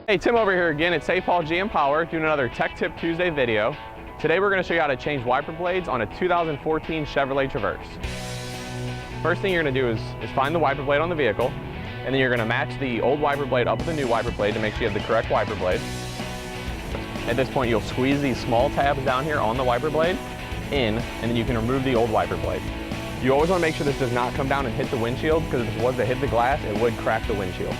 Hey, Tim over here again at Sapaugh GM Power doing another Tech Tip Tuesday video. Today we're going to show you how to change wiper blades on a 2014 Chevrolet Traverse. First thing you're going to do is find the wiper blade on the vehicle, and then you're going to match the old wiper blade up with the new wiper blade to make sure you have the correct wiper blade. At this point you'll squeeze these small tabs down here on the wiper blade in, and then you can remove the old wiper blade. You always want to make sure this does not come down and hit the windshield, because if it was to hit the glass, it would crack the windshield.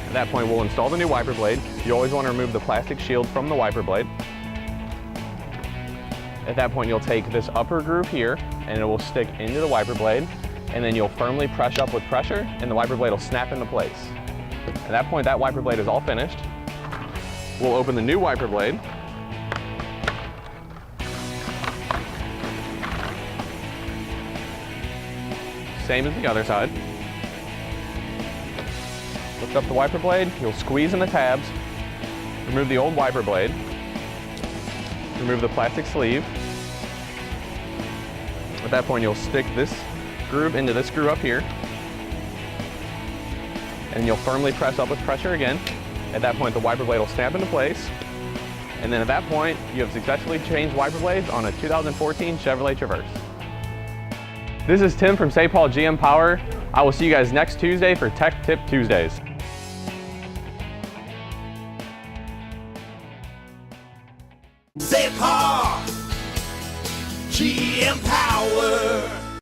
At that point, we'll install the new wiper blade. You always want to remove the plastic shield from the wiper blade. At that point, you'll take this upper groove here, and it will stick into the wiper blade, and then you'll firmly press up with pressure, and the wiper blade will snap into place. At that point, that wiper blade is all finished. We'll open the new wiper blade. Same as the other side. Lift up the wiper blade, you'll squeeze in the tabs, remove the old wiper blade, remove the plastic sleeve. At that point you'll stick this groove into this screw up here, and you'll firmly press up with pressure again. At that point the wiper blade will snap into place, and then at that point you have successfully changed wiper blades on a 2014 Chevrolet Traverse. This is Tim from Sapaugh GM Power. I will see you guys next Tuesday for Tech Tip Tuesdays. Sapaugh GM Power.